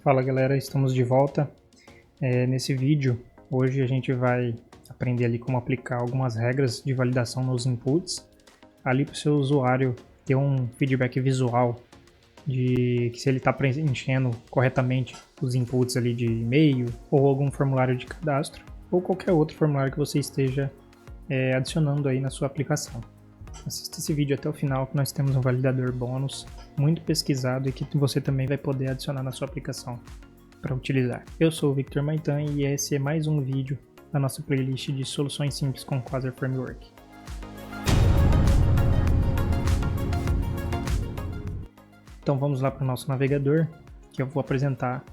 Fala galera, estamos de volta. Nesse vídeo, hoje a gente vai aprender ali como aplicar algumas regras de validação nos inputs, ali para o seu usuário ter um feedback visual de que se ele está preenchendo corretamente os inputs ali de e-mail ou algum formulário de cadastro ou qualquer outro formulário que você esteja adicionando aí na sua aplicação. Assista esse vídeo até o final que nós temos um validador bônus muito pesquisado e que você também vai poder adicionar na sua aplicação para utilizar. Eu sou o Victor Maitan e esse é mais um vídeo da nossa playlist de soluções simples com Quasar Framework. Então vamos lá para o nosso navegador, que eu vou apresentar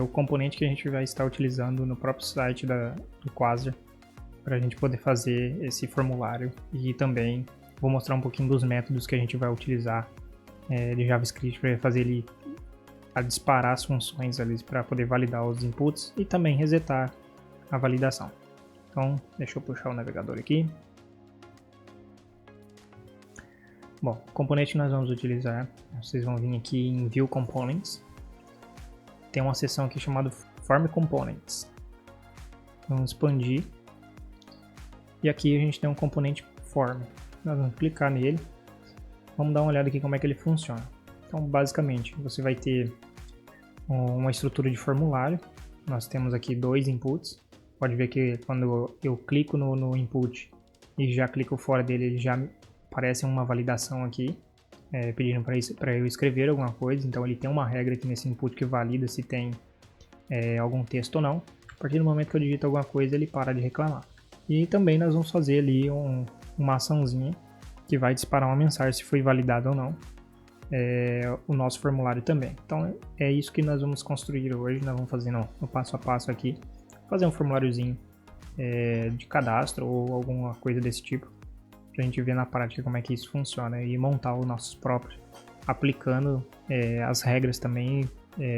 o componente que a gente vai estar utilizando no próprio site do Quasar para a gente poder fazer esse formulário, e também vou mostrar um pouquinho dos métodos que a gente vai utilizar de JavaScript para fazer ele disparar as funções ali para poder validar os inputs e também resetar a validação. Então, deixa eu puxar o navegador aqui. Bom, o componente que nós vamos utilizar, vocês vão vir aqui em View Components. Tem uma seção aqui chamada Form Components. Vamos expandir. E aqui a gente tem um componente Form. Nós vamos clicar nele. Vamos dar uma olhada aqui como é que ele funciona. Então, basicamente, você vai ter uma estrutura de formulário. Nós temos aqui dois inputs. Pode ver que quando eu clico no input e já clico fora dele, ele já aparece uma validação aqui, pedindo para eu escrever alguma coisa. Então, ele tem uma regra aqui nesse input que valida se tem algum texto ou não. A partir do momento que eu digito alguma coisa, ele para de reclamar. E também nós vamos fazer ali uma açãozinha que vai disparar uma mensagem se foi validado ou não o nosso formulário também. Então é isso que nós vamos construir hoje. Nós vamos fazer no passo a passo aqui, fazer um formuláriozinho de cadastro ou alguma coisa desse tipo, para a gente ver na prática como é que isso funciona e montar os nossos próprios, aplicando as regras também,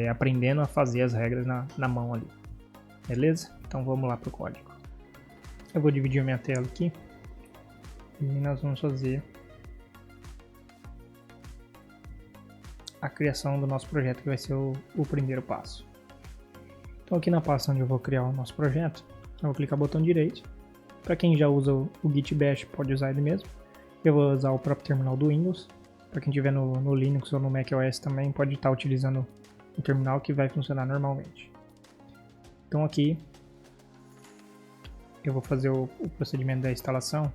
aprendendo a fazer as regras na mão ali. Beleza? Então vamos lá para o código. Eu vou dividir a minha tela aqui e nós vamos fazer a criação do nosso projeto, que vai ser o primeiro passo. Então aqui na pasta onde eu vou criar o nosso projeto, eu vou clicar no botão direito. Para quem já usa o Git Bash, pode usar ele mesmo. Eu vou usar o próprio terminal do Windows. Para quem tiver no Linux ou no macOS também pode estar utilizando o terminal, que vai funcionar normalmente. Então aqui eu vou fazer o procedimento da instalação.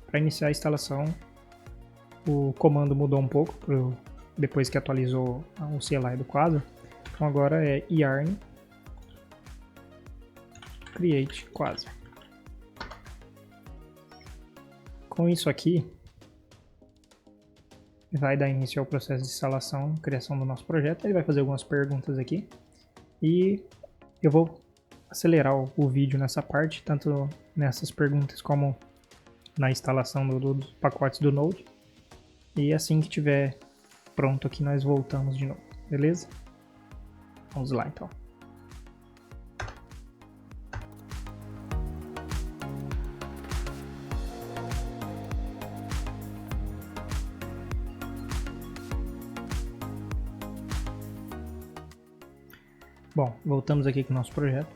Para iniciar a instalação, o comando mudou um pouco depois que atualizou o CLI do Quasar. Então agora é yarn create Quasar. Com isso aqui, vai dar início ao processo de instalação, criação do nosso projeto. Ele vai fazer algumas perguntas aqui e eu vou acelerar o vídeo nessa parte, tanto nessas perguntas como na instalação dos pacotes do Node. E assim que tiver pronto aqui, nós voltamos de novo, beleza? Vamos lá então. Bom, voltamos aqui com o nosso projeto,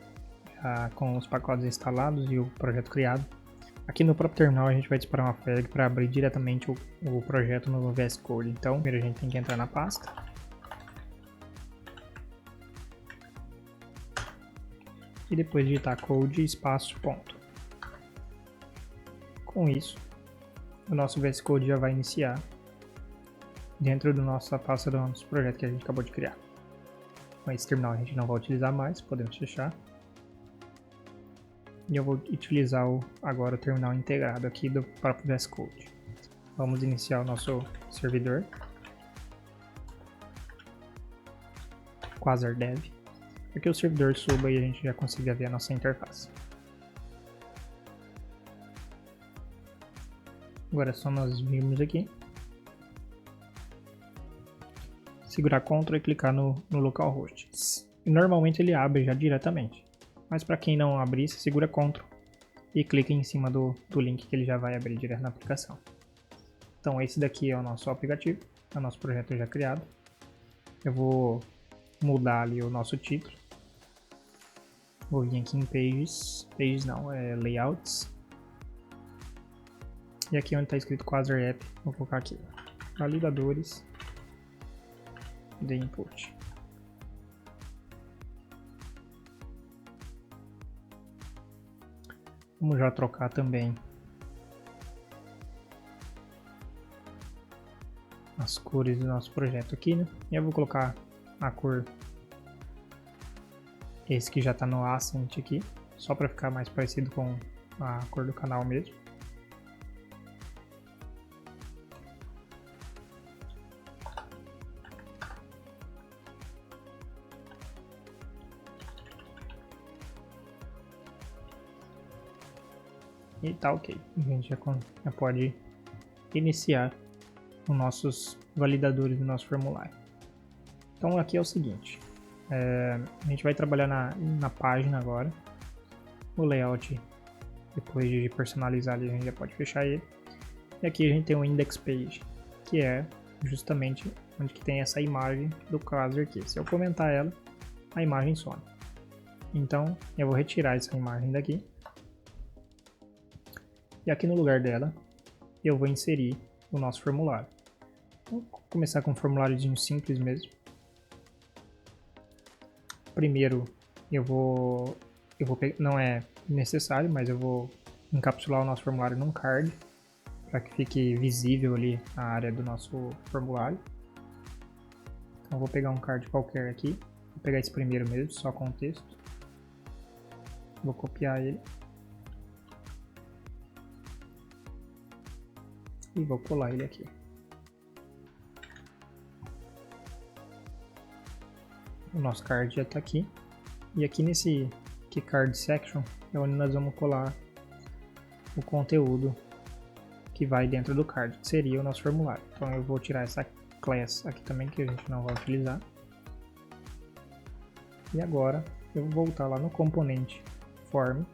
já com os pacotes instalados e o projeto criado. Aqui no próprio terminal a gente vai disparar uma flag para abrir diretamente o projeto no VS Code. Então, primeiro a gente tem que entrar na pasta. E depois digitar code espaço ponto. Com isso, o nosso VS Code já vai iniciar dentro da nossa pasta do nosso projeto que a gente acabou de criar. Com esse terminal a gente não vai utilizar mais, podemos fechar. E eu vou utilizar agora o terminal integrado aqui do próprio VS Code. Vamos iniciar o nosso servidor. Quasar Dev. Para que o servidor suba e a gente já consiga ver a nossa interface. Agora é só nós virmos aqui. Segurar Ctrl e clicar no localhost. Normalmente ele abre já diretamente. Mas para quem não abrir, você segura Ctrl e clica em cima do link que ele já vai abrir direto na aplicação. Então esse daqui é o nosso aplicativo, é o nosso projeto já criado. Eu vou mudar ali o nosso título. Vou vir aqui em Pages, Pages não, Layouts. E aqui onde está escrito Quasar App, vou colocar aqui, validadores de input. Vamos já trocar também as cores do nosso projeto aqui, né? E eu vou colocar a cor, esse que já está no Ascent aqui, só para ficar mais parecido com a cor do canal mesmo. E tá ok, a gente já pode iniciar os nossos validadores do nosso formulário. Então aqui é o seguinte, a gente vai trabalhar na página agora, o layout, depois de personalizar ali, a gente já pode fechar ele. E aqui a gente tem o index page, que é justamente onde que tem essa imagem do Quasar aqui. Se eu comentar ela, a imagem some. Então eu vou retirar essa imagem daqui. E aqui no lugar dela, eu vou inserir o nosso formulário. Vou começar com um formuláriozinho simples mesmo. Primeiro, não é necessário, mas eu vou encapsular o nosso formulário num card, para que fique visível ali a área do nosso formulário. Então eu vou pegar um card qualquer aqui, vou pegar esse primeiro mesmo, só com o texto. Vou copiar ele. E vou colar ele aqui. O nosso card já está aqui. E aqui nesse card section é onde nós vamos colar o conteúdo que vai dentro do card, que seria o nosso formulário. Então eu vou tirar essa class aqui também, que a gente não vai utilizar. E agora eu vou voltar lá no componente form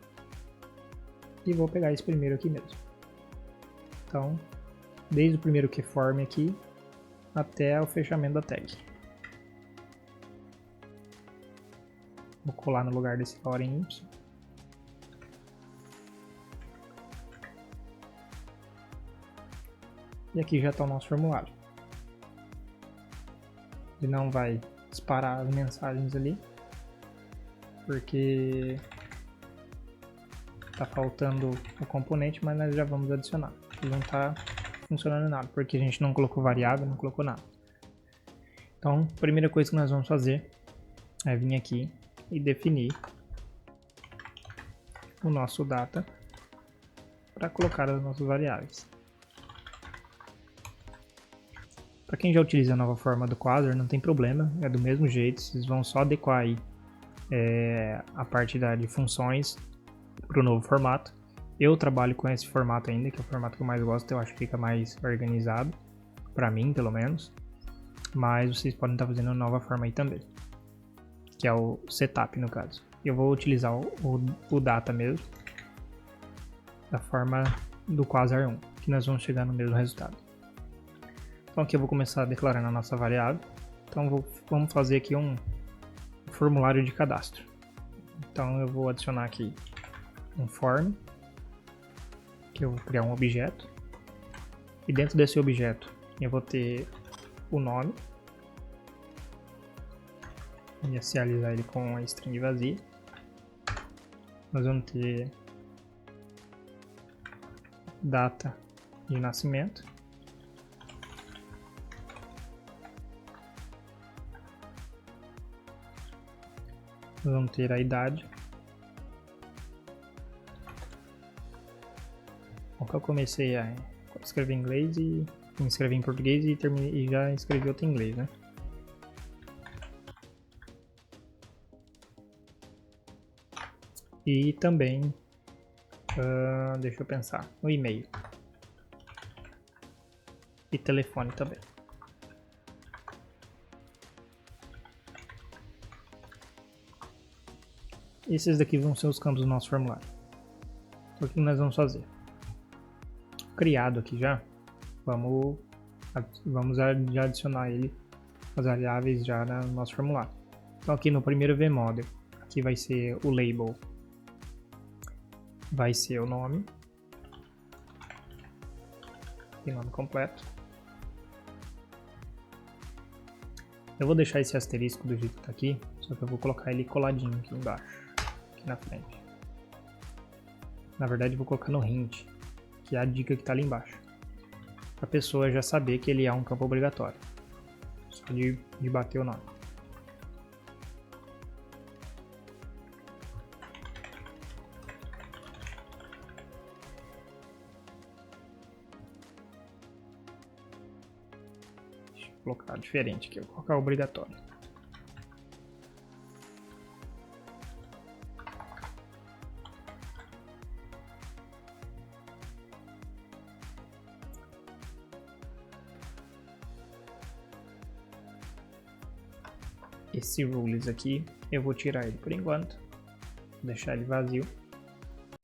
e vou pegar esse primeiro aqui mesmo. Então, desde o primeiro keyform aqui até o fechamento da tag. Vou colar no lugar desse lorem y. E aqui já está o nosso formulário. Ele não vai disparar as mensagens ali, porque está faltando o componente, mas nós já vamos adicionar. Ele não está funcionando nada, porque a gente não colocou variável, não colocou nada. Então, a primeira coisa que nós vamos fazer é vir aqui e definir o nosso data para colocar as nossas variáveis. Para quem já utiliza a nova forma do Quasar, não tem problema, é do mesmo jeito, vocês vão só adequar aí a parte de funções para o novo formato. Eu trabalho com esse formato ainda, que é o formato que eu mais gosto, eu acho que fica mais organizado, para mim pelo menos, mas vocês podem estar fazendo uma nova forma aí também, que é o setup no caso. Eu vou utilizar o data mesmo, da forma do Quasar 1, que nós vamos chegar no mesmo resultado. Então aqui eu vou começar declarando a nossa variável. Então vamos fazer aqui um formulário de cadastro. Então eu vou adicionar aqui um form, que eu vou criar um objeto. E dentro desse objeto eu vou ter o nome. Inicializar ele com a string vazia. Nós vamos ter data de nascimento. Nós vamos ter a idade. Bom, que eu comecei a escrever em inglês e me inscrevi em português e já escrevi outro em inglês, né? E também, deixa eu pensar, o e-mail. E telefone também. Esses daqui vão ser os campos do nosso formulário. Então, o que nós vamos fazer? Criado aqui já, vamos já adicionar ele, as variáveis já no nosso formulário. Então aqui no primeiro vModel, aqui vai ser o label, vai ser o nome, e nome completo. Eu vou deixar esse asterisco do jeito que tá aqui, só que eu vou colocar ele coladinho aqui embaixo, aqui na frente. Na verdade eu vou colocar no hint, que é a dica que tá ali embaixo, para a pessoa já saber que ele é um campo obrigatório, só de bater o nome. Vou colocar diferente aqui, vou colocar obrigatório. Esse rules aqui, eu vou tirar ele por enquanto, vou deixar ele vazio,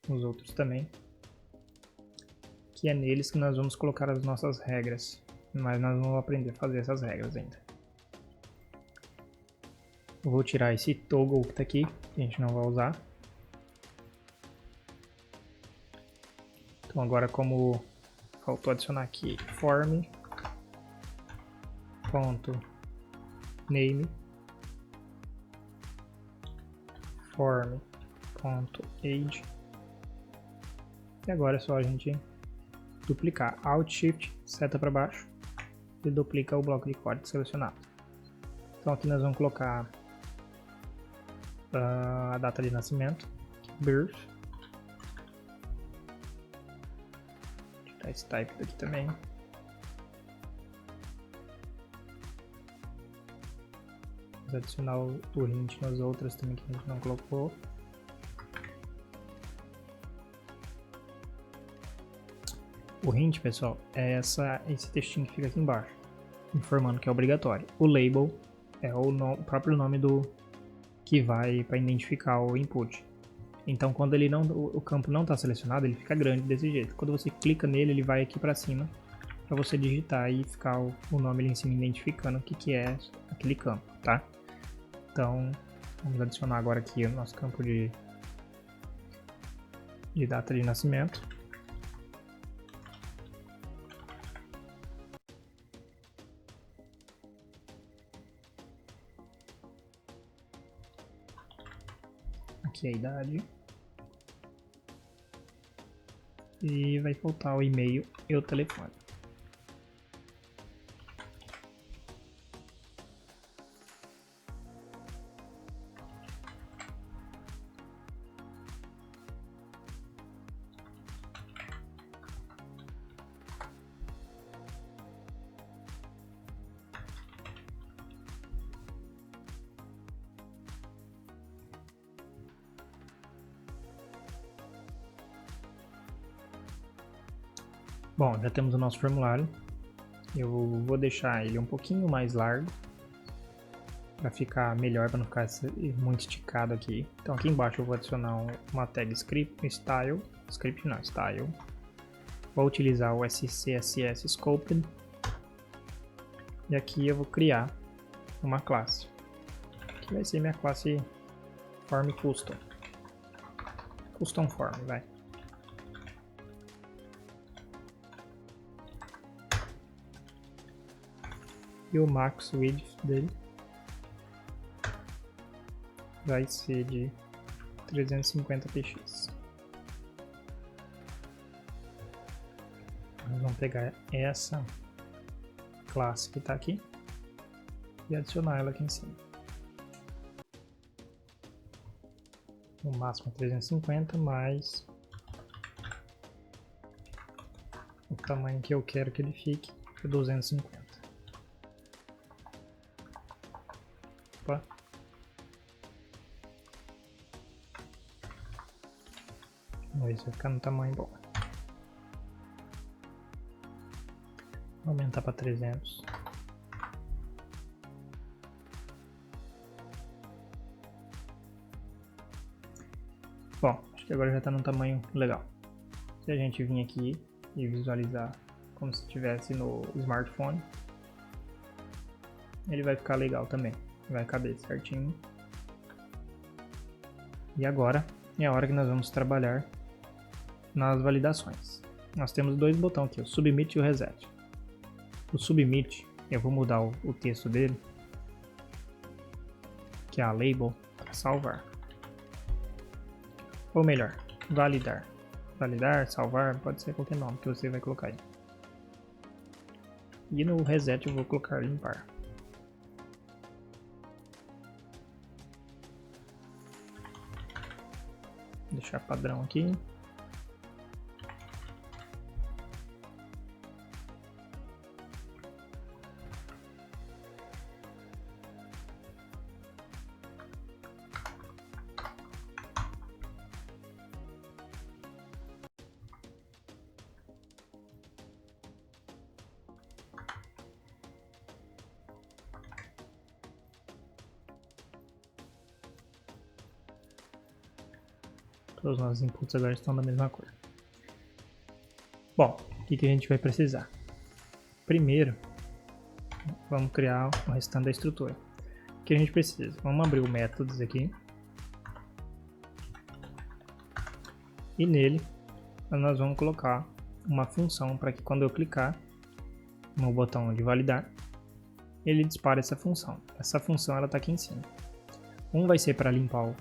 os outros também, que é neles que nós vamos colocar as nossas regras, mas nós vamos aprender a fazer essas regras ainda. Eu vou tirar esse toggle que está aqui, que a gente não vai usar. Então agora, como faltou adicionar aqui form ponto name form ponto age, e agora é só a gente duplicar Alt Shift, seta para baixo, e duplica o bloco de código selecionado. Então aqui nós vamos colocar a data de nascimento, birth, tirar esse type daqui também. Vamos adicionar o hint nas outras também que a gente não colocou. O hint, pessoal, é esse textinho que fica aqui embaixo, informando que é obrigatório. O label é o próprio nome do que vai para identificar o input. Então, quando o campo não está selecionado, ele fica grande desse jeito. Quando você clica nele, ele vai aqui para cima para você digitar e ficar o nome ali em cima identificando o que é aquele campo, tá? Então, vamos adicionar agora aqui o nosso campo de data de nascimento. Aqui a idade. E vai faltar o e-mail e o telefone. Bom, já temos o nosso formulário. Eu vou deixar ele um pouquinho mais largo para ficar melhor, para não ficar muito esticado aqui. Então aqui embaixo eu vou adicionar uma tag style. Vou utilizar o SCSS Scoped. E aqui eu vou criar uma classe, que vai ser minha classe Form Custom. Custom Form, vai. E o max width dele vai ser de 350 px. Nós vamos pegar essa classe que está aqui e adicionar ela aqui em cima. O máximo é 350 mais o tamanho que eu quero que ele fique é 250. Opa. Vamos ver se vai ficar no tamanho bom. Vou aumentar para 300. Bom, acho que agora já está num tamanho legal. Se a gente vir aqui e visualizar como se estivesse no smartphone, ele vai ficar legal também. vai caber certinho. E agora é a hora que nós vamos trabalhar nas validações. Nós temos dois botões aqui, o Submit e o Reset. O Submit, eu vou mudar o texto dele, que é a label, para salvar. Ou melhor, validar. Validar, salvar, pode ser qualquer nome que você vai colocar aí. E no Reset eu vou colocar limpar. Deixar padrão aqui. Todos os nossos inputs agora estão da mesma cor. Bom, o que a gente vai precisar? Primeiro, vamos criar o restante da estrutura. O que a gente precisa? Vamos abrir o métodos aqui. E nele, nós vamos colocar uma função para que quando eu clicar no botão de validar, ele dispara essa função. Essa função ela está aqui em cima. Um vai ser para limpar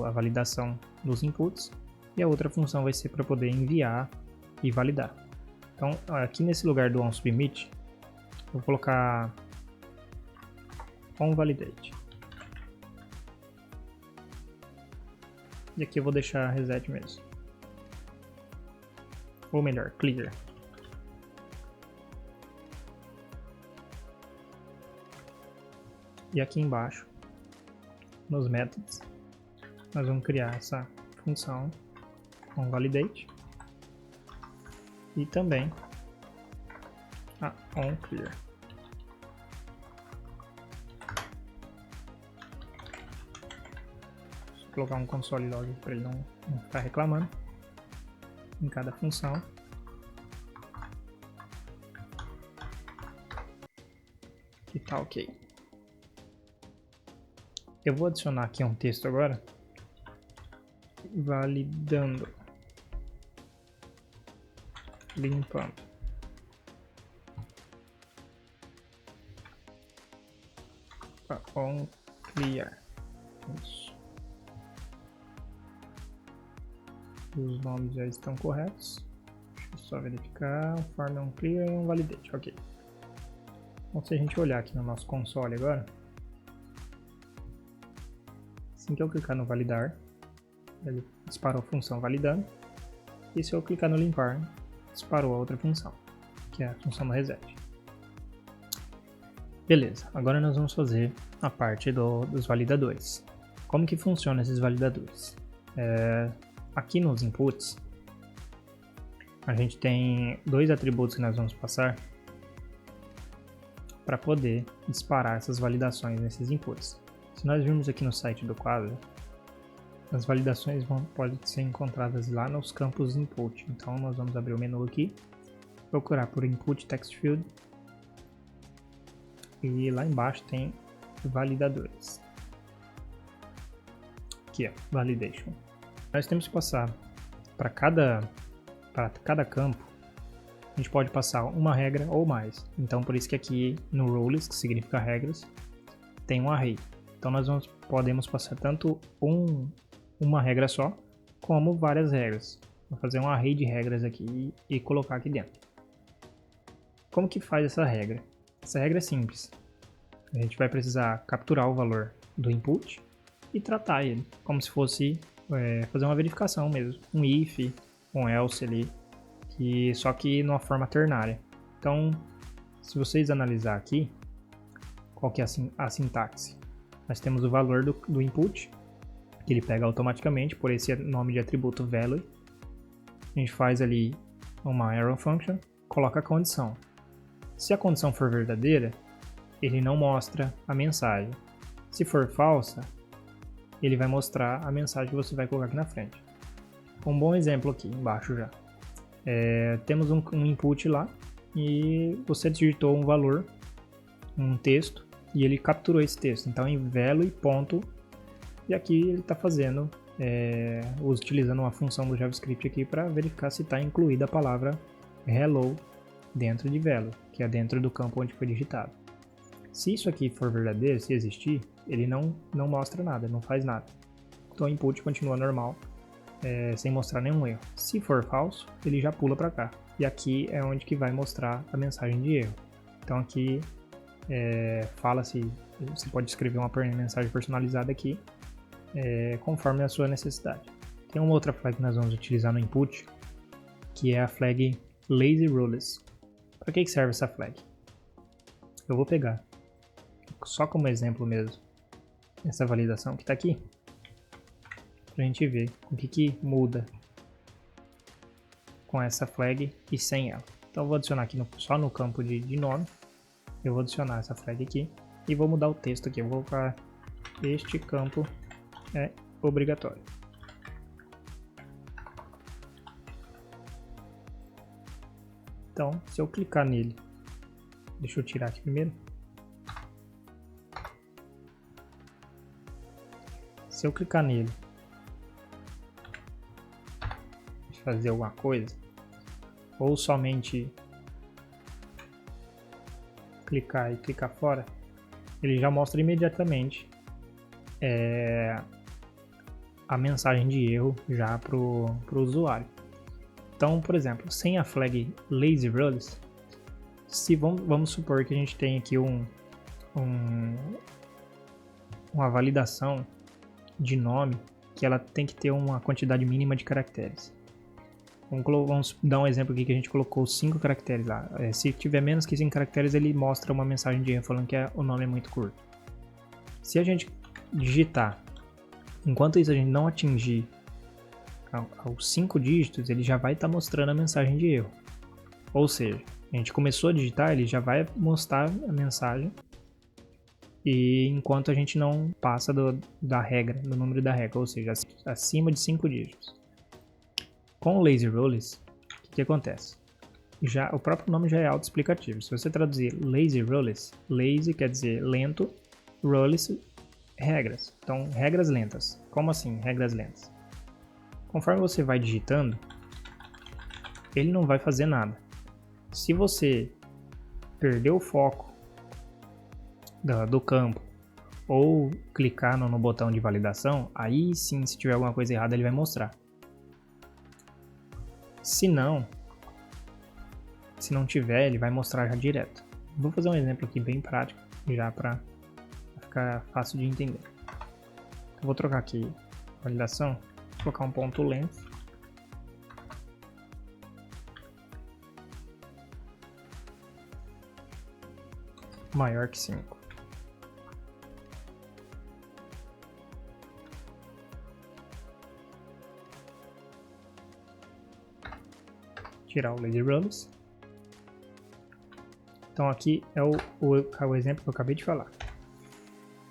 a validação dos inputs e a outra função vai ser para poder enviar e validar. Então aqui nesse lugar do onSubmit eu vou colocar onValidate e aqui eu vou deixar reset mesmo, ou melhor, clear. E aqui embaixo nos métodos nós vamos criar essa função onValidate e também a onClear. Vou colocar um console log para ele não ficar reclamando em cada função. E tá ok. Eu vou adicionar aqui um texto agora. Validando, limpando. On clear. Isso. Os nomes já estão corretos. Deixa eu só verificar. Form on clear e on validate. Ok. Então, se a gente olhar aqui no nosso console agora, assim que eu clicar no validar, ele disparou a função validando, e se eu clicar no limpar, disparou a outra função, que é a função do reset. Beleza, agora nós vamos fazer a parte dos validadores. Como que funcionam esses validadores? Aqui nos inputs, a gente tem dois atributos que nós vamos passar para poder disparar essas validações nesses inputs. Se nós virmos aqui no site do quadro, as validações podem ser encontradas lá nos campos input. Então nós vamos abrir o menu aqui, procurar por input text field e lá embaixo tem validadores. Aqui ó, validation. Nós temos que passar para cada campo, a gente pode passar uma regra ou mais. Então por isso que aqui no rules, que significa regras, tem um array. Então nós podemos passar tanto uma regra só, como várias regras. Vou fazer um array de regras aqui e colocar aqui dentro. Como que faz essa regra? Essa regra é simples. A gente vai precisar capturar o valor do input e tratar ele como se fosse fazer uma verificação mesmo. Um if, um else ali, só que numa forma ternária. Então, se vocês analisar aqui, qual que é a sintaxe? Nós temos o valor do input, que ele pega automaticamente por esse nome de atributo value. A gente faz ali uma arrow function, coloca a condição. Se a condição for verdadeira, ele não mostra a mensagem. Se for falsa, ele vai mostrar a mensagem que você vai colocar aqui na frente. Um bom exemplo aqui embaixo já. Temos um input lá e você digitou um valor, um texto, e ele capturou esse texto. Então em velo e ponto, e aqui ele está fazendo, utilizando uma função do JavaScript aqui para verificar se está incluída a palavra hello dentro de velo, que é dentro do campo onde foi digitado. Se isso aqui for verdadeiro, se existir, ele não mostra nada, não faz nada. Então o input continua normal, sem mostrar nenhum erro. Se for falso, ele já pula para cá. E aqui é onde que vai mostrar a mensagem de erro. Então aqui fala-se, você pode escrever uma mensagem personalizada aqui, conforme a sua necessidade. Tem uma outra flag que nós vamos utilizar no input, que é a flag lazyRules. Para que serve essa flag? Eu vou pegar, só como exemplo mesmo, essa validação que está aqui, para a gente ver o que muda com essa flag e sem ela. Então eu vou adicionar aqui só no campo de nome, eu vou adicionar essa flag aqui e vou mudar o texto aqui. Eu vou colocar: este campo é obrigatório. Então, se eu clicar nele, deixa eu tirar aqui primeiro. Se eu clicar nele, fazer alguma coisa, ou somente clicar e clicar fora, ele já mostra imediatamente a mensagem de erro já para o usuário. Então, por exemplo, sem a flag lazyRules, se vamos supor que a gente tem aqui uma validação de nome que ela tem que ter uma quantidade mínima de caracteres. Vamos dar um exemplo aqui que a gente colocou 5 caracteres lá. Se tiver menos que 5 caracteres, ele mostra uma mensagem de erro falando que o nome é muito curto. Se a gente digitar, enquanto isso a gente não atingir aos 5 dígitos, ele já vai estar mostrando a mensagem de erro. Ou seja, a gente começou a digitar, ele já vai mostrar a mensagem, e enquanto a gente não passa da regra, do número da regra, ou seja, acima de 5 dígitos. Com o lazyRules, o que acontece? O próprio nome já é autoexplicativo. Se você traduzir lazyRules, lazy quer dizer lento, rules, regras. Então, regras lentas. Como assim, regras lentas? Conforme você vai digitando, ele não vai fazer nada. Se você perder o foco do campo ou clicar no botão de validação, aí sim, se tiver alguma coisa errada, ele vai mostrar. Se não tiver, ele vai mostrar já direto. Vou fazer um exemplo aqui bem prático, já para ficar fácil de entender. Eu vou trocar aqui validação, vou colocar um ponto length. Maior que 5. Tirar o lazyRules. Então aqui é o exemplo que eu acabei de falar.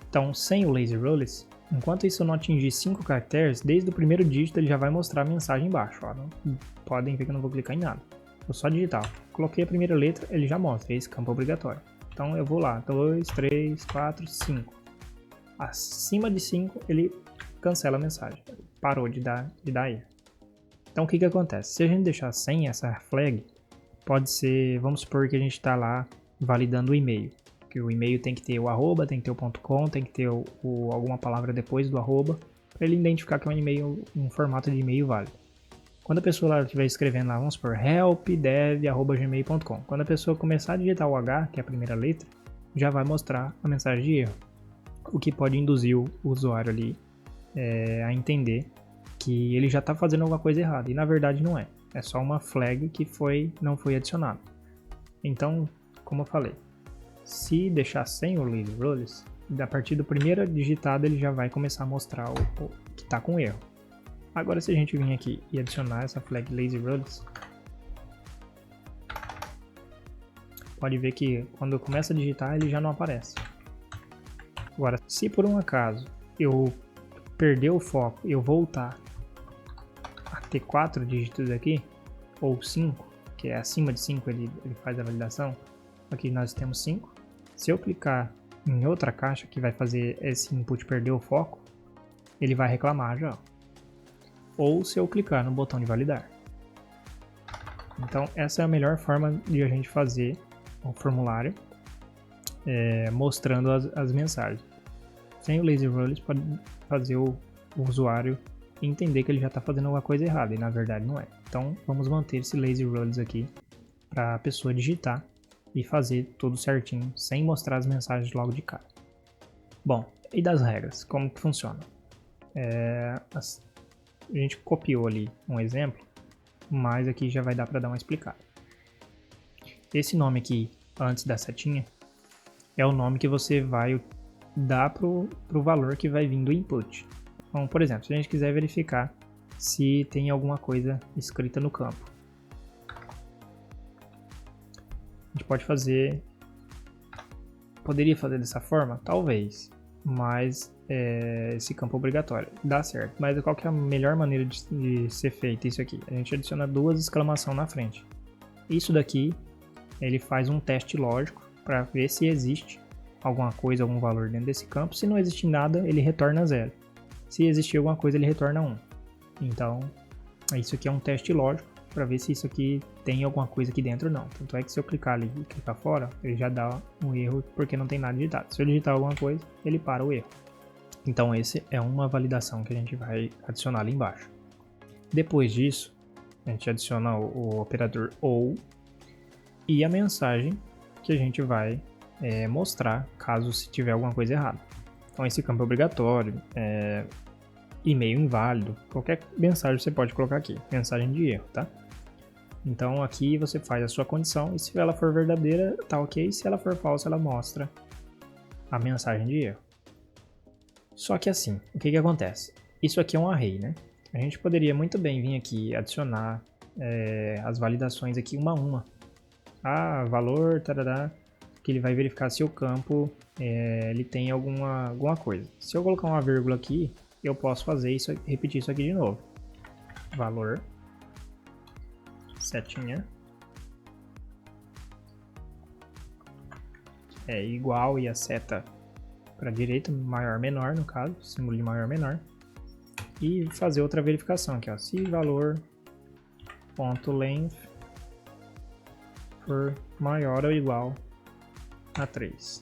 Então, sem o lazyRules, enquanto isso não atingir 5 caracteres, desde o primeiro dígito ele já vai mostrar a mensagem embaixo. Ó, podem ver que eu não vou clicar em nada. Vou só digitar. Coloquei a primeira letra, ele já mostra esse campo obrigatório. Então eu vou lá, 2, 3, 4, 5. Acima de 5 ele cancela a mensagem. Parou de dar erro. Então o que acontece? Se a gente deixar sem essa flag, pode ser, vamos supor que a gente está lá validando o e-mail. Que o e-mail tem que ter o arroba, tem que ter o .com, tem que ter alguma palavra depois do arroba, para ele identificar que é um e-mail, um formato de e-mail válido. Quando a pessoa lá estiver escrevendo lá, vamos supor, helpdev@gmail.com. Quando a pessoa começar a digitar o H, que é a primeira letra, já vai mostrar a mensagem de erro. O que pode induzir o usuário ali a entender que ele já está fazendo alguma coisa errada. E na verdade não é. É só uma flag que não foi adicionada. Então, como eu falei, se deixar sem o lazyRules, a partir do primeiro digitado ele já vai começar a mostrar o que está com erro. Agora se a gente vir aqui e adicionar essa flag lazyRules, pode ver que quando eu começo a digitar ele já não aparece. Agora, se por um acaso eu perder o foco e eu voltar a ter 4 dígitos aqui, ou 5, que é acima de 5 ele faz a validação, aqui nós temos 5. Se eu clicar em outra caixa que vai fazer esse input perder o foco, ele vai reclamar já. Ou se eu clicar no botão de validar. Então essa é a melhor forma de a gente fazer o formulário mostrando as mensagens. Sem o lazy rules pode fazer o usuário entender que ele já está fazendo alguma coisa errada e na verdade não é. Então vamos manter esse lazy rules aqui para a pessoa digitar e fazer tudo certinho sem mostrar as mensagens logo de cara. Bom, e das regras? Como que funciona? A gente copiou ali um exemplo, mas aqui já vai dar para dar uma explicada. Esse nome aqui, antes da setinha, é o nome que você vai dar para o valor que vai vir do input. Então, por exemplo, se a gente quiser verificar se tem alguma coisa escrita no campo, a gente pode fazer... Poderia fazer dessa forma? Talvez, mas esse campo é obrigatório. Dá certo, mas qual que é a melhor maneira de ser feito isso aqui? A gente adiciona 2 exclamações na frente. Isso daqui, ele faz um teste lógico para ver se existe alguma coisa, algum valor dentro desse campo. Se não existir nada, ele retorna 0. Se existir alguma coisa, ele retorna 1. Então, isso aqui é um teste lógico para ver se isso aqui tem alguma coisa aqui dentro ou não. Tanto é que se eu clicar ali e clicar fora, ele já dá um erro porque não tem nada digitado. Se eu digitar alguma coisa, ele para o erro. Então, esse é uma validação que a gente vai adicionar ali embaixo. Depois disso, a gente adiciona o operador OU e a mensagem que a gente vai mostrar caso se tiver alguma coisa errada. Então esse campo é obrigatório, e-mail inválido, qualquer mensagem você pode colocar aqui, mensagem de erro, tá? Então aqui você faz a sua condição e se ela for verdadeira, tá ok, se ela for falsa, ela mostra a mensagem de erro. Só que assim, o que acontece? Isso aqui é um array, né? A gente poderia muito bem vir aqui e adicionar as validações aqui uma a uma. Valor, tarará, que ele vai verificar se o campo ele tem alguma coisa. Se eu colocar uma vírgula aqui, eu posso fazer isso, repetir isso aqui de novo. Valor, setinha, é igual e a seta para a direita, maior, menor no caso, símbolo de maior, menor. E fazer outra verificação aqui, ó, se valor ponto length for maior ou igual a 3.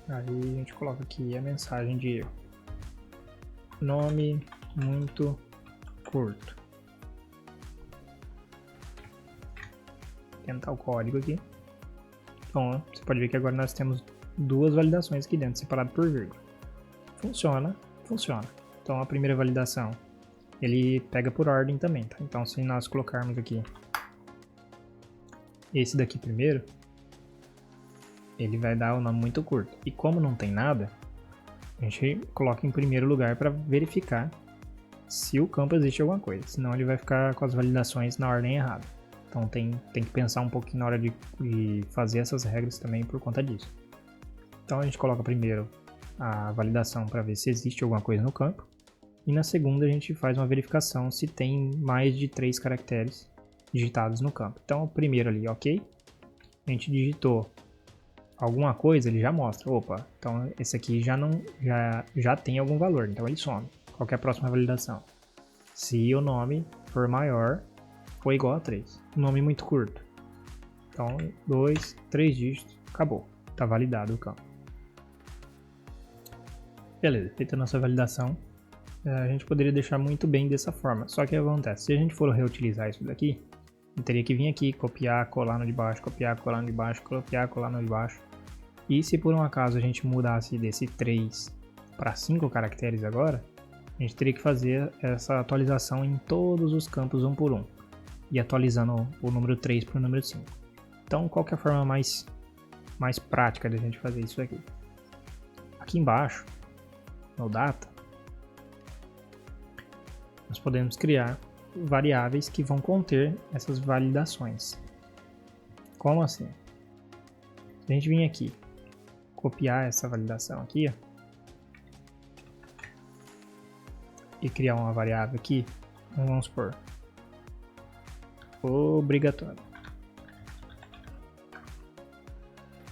Aí a gente coloca aqui a mensagem de erro. Nome muito curto. Vou tentar o código aqui. Então, você pode ver que agora nós temos 2 validações aqui dentro, separado por vírgula. Funciona, funciona. Então a primeira validação, ele pega por ordem também, tá? Então se nós colocarmos aqui esse daqui primeiro, ele vai dar o nome muito curto. E como não tem nada, a gente coloca em primeiro lugar para verificar se o campo existe alguma coisa. Senão ele vai ficar com as validações na ordem errada. Então tem que pensar um pouquinho na hora de fazer essas regras também por conta disso. Então a gente coloca primeiro a validação para ver se existe alguma coisa no campo. E na segunda a gente faz uma verificação se tem mais de 3 caracteres digitados no campo. Então o primeiro ali, ok. A gente digitou alguma coisa, ele já mostra. Opa, então esse aqui já tem algum valor, então ele some. Qual que é a próxima validação? Se o nome for maior ou igual a 3. Nome muito curto. Então 2, 3 dígitos, acabou. Está validado o campo. Beleza, feita a nossa validação, a gente poderia deixar muito bem dessa forma. Só que o que acontece? Se a gente for reutilizar isso daqui, eu teria que vir aqui, copiar, colar no de baixo, copiar, colar no de baixo, copiar, colar no de baixo. E se por um acaso a gente mudasse desse 3 para 5 caracteres agora, a gente teria que fazer essa atualização em todos os campos um por um. E atualizando o número 3 para o número 5. Então qual que é a forma mais prática de a gente fazer isso aqui? Aqui embaixo, no data, nós podemos criar variáveis que vão conter essas validações. Como assim? Se a gente vir aqui, copiar essa validação aqui, ó, e criar uma variável aqui, vamos supor, obrigatório.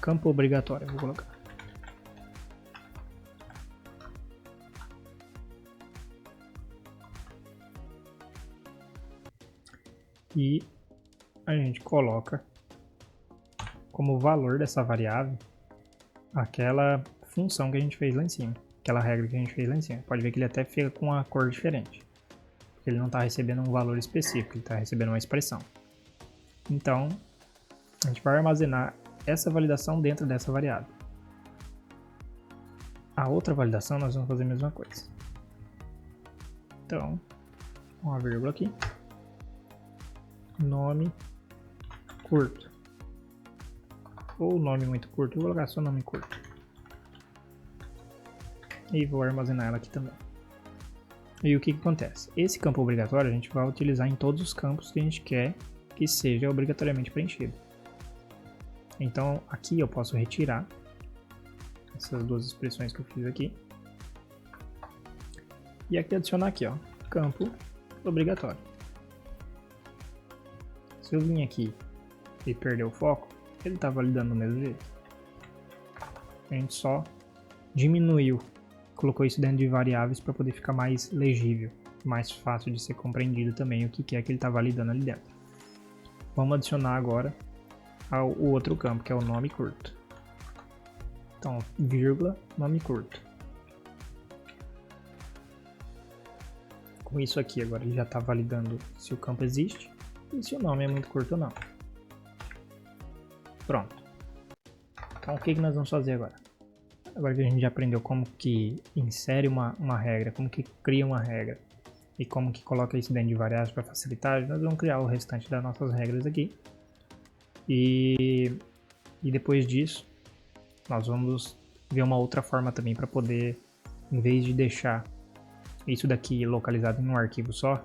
campo obrigatório, vou colocar. E a gente coloca como valor dessa variável aquela função que a gente fez lá em cima, aquela regra que a gente fez lá em cima. Pode ver que ele até fica com uma cor diferente, porque ele não está recebendo um valor específico, ele está recebendo uma expressão. Então, a gente vai armazenar essa validação dentro dessa variável. A outra validação nós vamos fazer a mesma coisa. Então, uma vírgula aqui. Nome curto. Ou nome muito curto, vou colocar só nome curto. E vou armazenar ela aqui também. E o que acontece? Esse campo obrigatório a gente vai utilizar em todos os campos que a gente quer que seja obrigatoriamente preenchido. Então aqui eu posso retirar essas duas expressões que eu fiz aqui. E aqui adicionar aqui, ó, campo obrigatório. Se eu vim aqui e perder o foco, ele está validando do mesmo jeito. A gente só diminuiu, colocou isso dentro de variáveis para poder ficar mais legível, mais fácil de ser compreendido também o que é que ele está validando ali dentro. Vamos adicionar agora o outro campo, que é o nome curto. Então, vírgula, nome curto. Com isso aqui agora ele já está validando se o campo existe e se o nome é muito curto ou não. Pronto. Então o que nós vamos fazer agora? Agora que a gente já aprendeu como que insere uma regra, como que cria uma regra e como que coloca isso dentro de variáveis para facilitar, nós vamos criar o restante das nossas regras aqui. E depois disso, nós vamos ver uma outra forma também para poder, em vez de deixar isso daqui localizado em um arquivo só,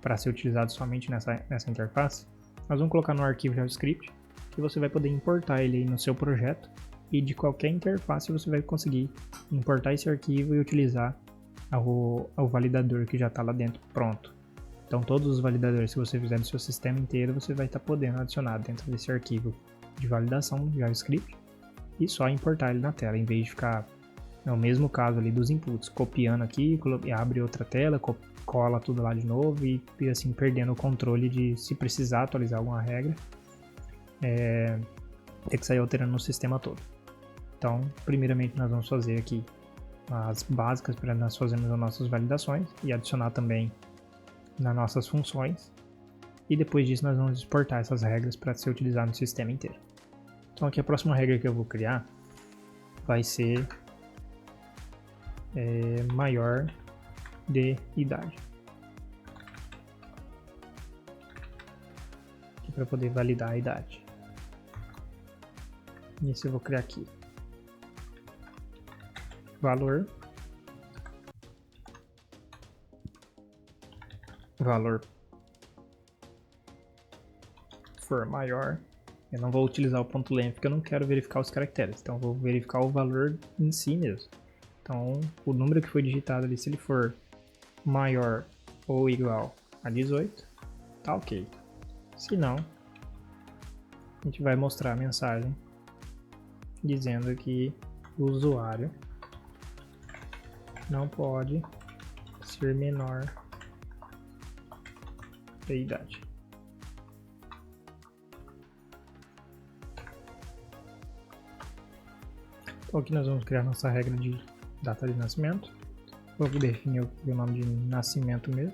para ser utilizado somente nessa interface, nós vamos colocar no arquivo JavaScript, que você vai poder importar ele no seu projeto, e de qualquer interface você vai conseguir importar esse arquivo e utilizar o validador que já está lá dentro pronto. Então todos os validadores que você fizer no seu sistema inteiro, você vai estar podendo adicionar dentro desse arquivo de validação JavaScript e só importar ele na tela, em vez de ficar no mesmo caso ali dos inputs, copiando aqui, abre outra tela, cola tudo lá de novo e assim perdendo o controle de, se precisar atualizar alguma regra, ter que sair alterando no sistema todo. Então, primeiramente nós vamos fazer aqui as básicas para nós fazermos as nossas validações e adicionar também nas nossas funções, e depois disso nós vamos exportar essas regras para ser utilizado no sistema inteiro. Então aqui a próxima regra que eu vou criar vai ser maior de idade, para poder validar a idade. Isso eu vou criar aqui valor for maior. Eu não vou utilizar o ponto length porque eu não quero verificar os caracteres, então eu vou verificar o valor em si mesmo. Então o número que foi digitado ali, se ele for maior ou igual a 18, tá ok. Se não, a gente vai mostrar a mensagem dizendo que o usuário não pode ser menor da idade. Então aqui nós vamos criar nossa regra de data de nascimento. Vou definir o nome de nascimento mesmo.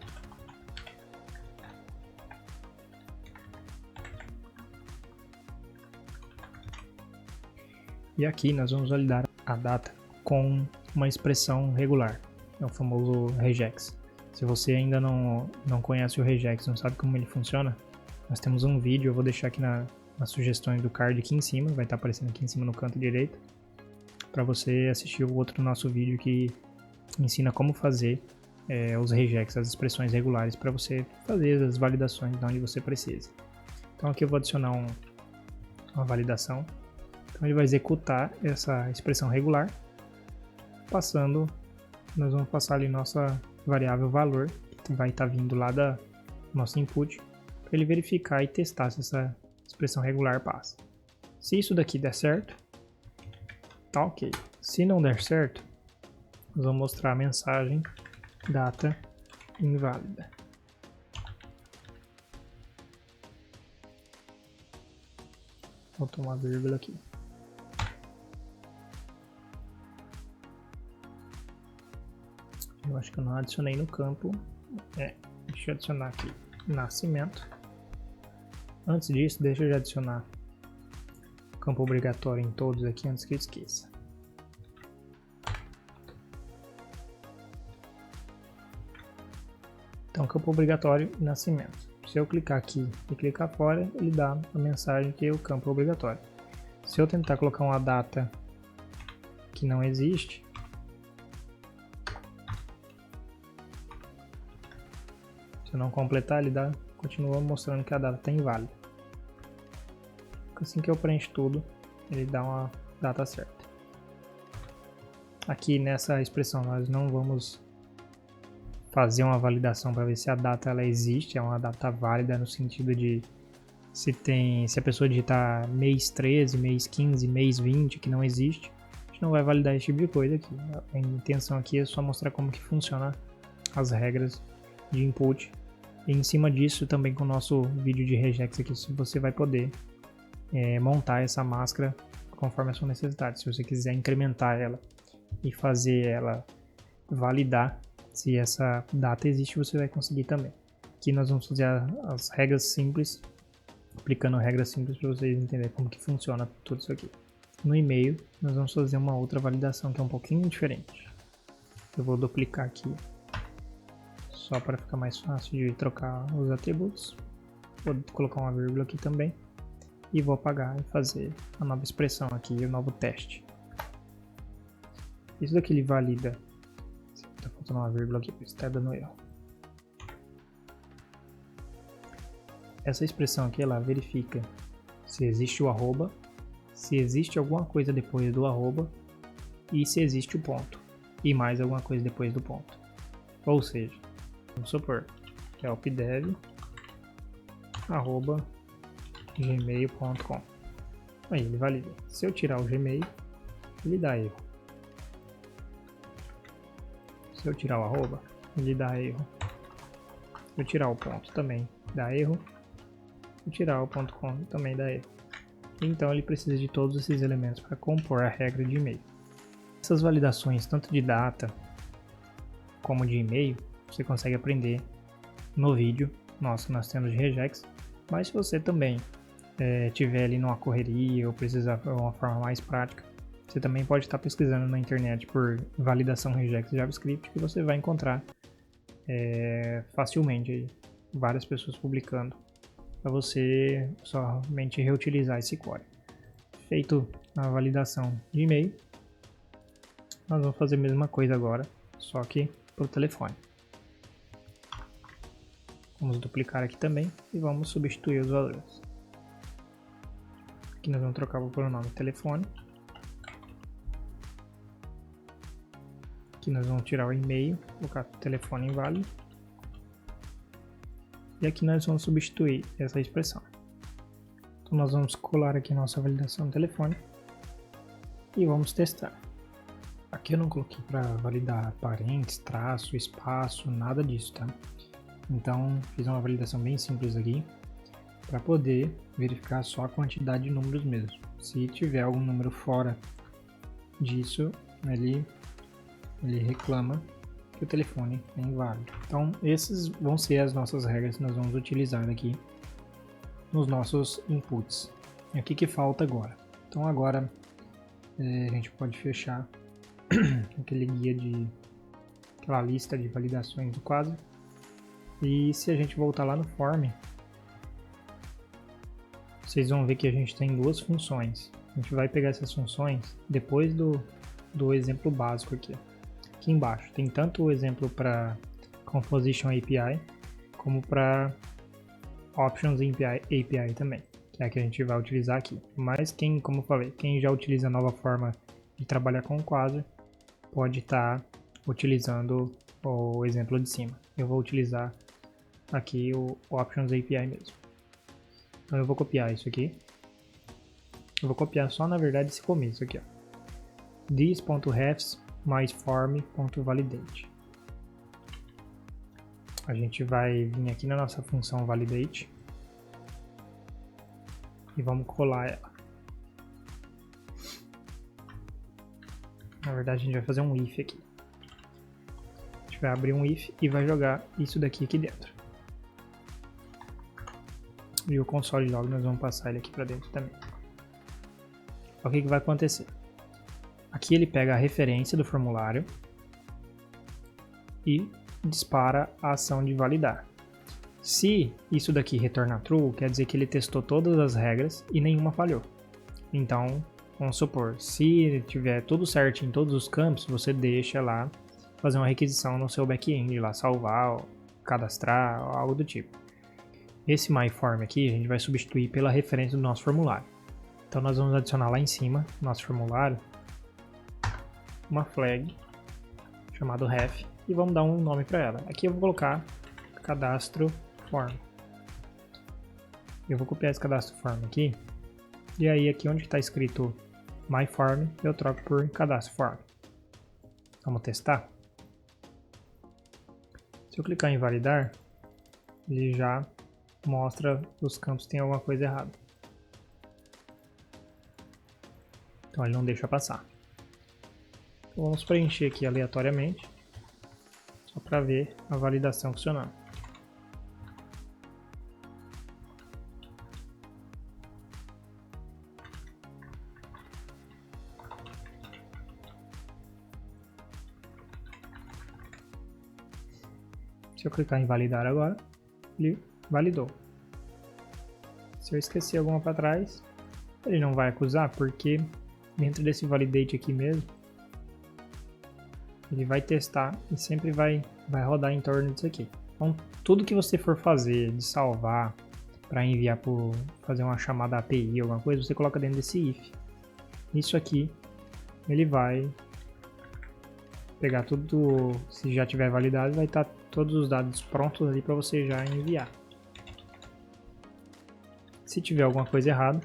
E aqui nós vamos validar a data com uma expressão regular, é o famoso regex. Se você ainda não conhece o regex, não sabe como ele funciona, nós temos um vídeo, eu vou deixar aqui nas sugestões do card aqui em cima, vai estar aparecendo aqui em cima no canto direito, para você assistir o outro nosso vídeo que ensina como fazer os regex, as expressões regulares, para você fazer as validações de onde você precisa. Então aqui eu vou adicionar uma validação. Então ele vai executar essa expressão regular, nós vamos passar ali nossa variável valor, que vai estar vindo lá da nosso input, para ele verificar e testar se essa expressão regular passa. Se isso daqui der certo, Tá ok. Se não der certo, nós vamos mostrar a mensagem data inválida. Faltou uma vírgula aqui. Eu acho que eu não adicionei no campo. Deixa eu adicionar aqui nascimento. Antes disso, deixa eu já adicionar campo obrigatório em todos aqui antes que eu esqueça. Então, campo obrigatório e nascimento. Se eu clicar aqui e clicar fora, ele dá a mensagem que é o campo obrigatório. Se eu tentar colocar uma data que não existe, se eu não completar, ele continua mostrando que a data está inválida. Assim que eu preencho tudo, ele dá uma data certa. Aqui nessa expressão nós não vamos fazer uma validação para ver se a data ela existe, é uma data válida no sentido de se a pessoa digitar mês 13, mês 15, mês 20, que não existe, a gente não vai validar esse tipo de coisa aqui. A intenção aqui é só mostrar como que funciona as regras de input. E em cima disso também com o nosso vídeo de regex aqui, você vai poder montar essa máscara conforme a sua necessidade. Se você quiser incrementar ela e fazer ela validar se essa data existe, você vai conseguir também. Aqui nós vamos fazer as regras simples, aplicando regras simples para vocês entenderem como que funciona tudo isso aqui. No e-mail, nós vamos fazer uma outra validação que é um pouquinho diferente. Eu vou duplicar aqui, só para ficar mais fácil de trocar os atributos. Vou colocar uma vírgula aqui também. E vou apagar e fazer a nova expressão aqui, o novo teste. Isso daqui ele valida. Tá faltando uma vírgula aqui, porque está dando erro. Essa expressão aqui, ela verifica se existe o arroba, se existe alguma coisa depois do arroba e se existe o ponto. E mais alguma coisa depois do ponto. Ou seja, vamos supor que é o pdev arroba gmail.com. Aí ele valida. Se eu tirar o Gmail, ele dá erro. Se eu tirar o arroba, ele dá erro. Se eu tirar o ponto, também dá erro. Se eu tirar o ponto .com, também dá erro. Então ele precisa de todos esses elementos para compor a regra de e-mail. Essas validações, tanto de data como de e-mail, você consegue aprender no vídeo nosso nós temos de regex. Mas se você também tiver ali numa correria ou precisar de uma forma mais prática, você também pode estar pesquisando na internet por validação regex JavaScript, que você vai encontrar facilmente aí, várias pessoas publicando para você somente reutilizar esse código. Feito a validação de e-mail, nós vamos fazer a mesma coisa agora, só que para o telefone. Vamos duplicar aqui também e vamos substituir os valores. Aqui nós vamos trocar o pronome telefone. Aqui nós vamos tirar o e-mail, colocar telefone inválido. E aqui nós vamos substituir essa expressão. Então nós vamos colar aqui nossa validação do telefone e vamos testar. Aqui eu não coloquei para validar parênteses, traço, espaço, nada disso, tá? Então fiz uma validação bem simples aqui para poder verificar só a quantidade de números mesmo. Se tiver algum número fora disso, ele reclama que o telefone é inválido. Então essas vão ser as nossas regras que nós vamos utilizar aqui nos nossos inputs. E o que falta agora? Então agora a gente pode fechar aquele guia aquela lista de validações do quadro. E se a gente voltar lá no form, vocês vão ver que a gente tem duas funções. A gente vai pegar essas funções depois do exemplo básico aqui. Aqui embaixo tem tanto o exemplo para Composition API como para Options API também, que é a que a gente vai utilizar aqui. Mas como eu falei, quem já utiliza a nova forma de trabalhar com o quadro pode estar utilizando o exemplo de cima. Eu vou utilizar aqui o Options API mesmo. Então eu vou copiar isso aqui. Eu vou copiar só, na verdade, esse começo aqui, ó. this.refs mais form.validate. A gente vai vir aqui na nossa função validate e vamos colar ela. Na verdade, a gente vai fazer um if aqui. A gente vai abrir um if e vai jogar isso daqui dentro. E o console log nós vamos passar ele aqui para dentro também. O que vai acontecer? Aqui ele pega a referência do formulário e dispara a ação de validar. Se isso daqui retornar true, quer dizer que ele testou todas as regras e nenhuma falhou. Então, vamos supor, se tiver tudo certo em todos os campos, você deixa lá fazer uma requisição no seu back-end, lá salvar, cadastrar, algo do tipo. Esse myForm aqui a gente vai substituir pela referência do nosso formulário. Então nós vamos adicionar lá em cima, no nosso formulário, uma flag chamada ref e vamos dar um nome para ela. Aqui eu vou colocar cadastro form. Eu vou copiar esse cadastro form aqui e aí aqui onde está escrito myForm eu troco por cadastro form. Vamos testar. Se eu clicar em validar, ele já mostra os campos que tem alguma coisa errada. Então ele não deixa passar. Então vamos preencher aqui aleatoriamente, só para ver a validação funcionando. Se eu clicar em validar agora, ele validou. Se eu esquecer alguma para trás, ele não vai acusar, porque dentro desse validate aqui mesmo, ele vai testar e sempre vai rodar em torno disso aqui. Então, tudo que você for fazer de salvar para enviar por fazer uma chamada API, alguma coisa, você coloca dentro desse if. Isso aqui, ele vai pegar tudo, se já tiver validado, vai estar todos os dados prontos ali para você já enviar. Se tiver alguma coisa errada,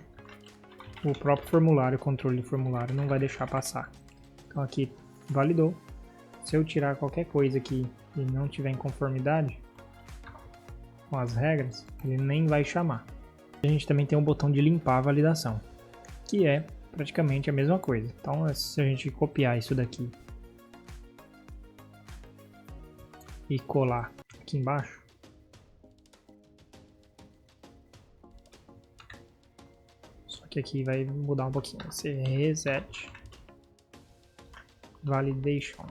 o próprio formulário, o controle do formulário não vai deixar passar. Então aqui validou. Se eu tirar qualquer coisa aqui e não tiver em conformidade com as regras, ele nem vai chamar. A gente também tem um botão de limpar a validação, que é praticamente a mesma coisa. Então se a gente copiar isso daqui e colar aqui embaixo, só que aqui vai mudar um pouquinho, vai ser reset validation.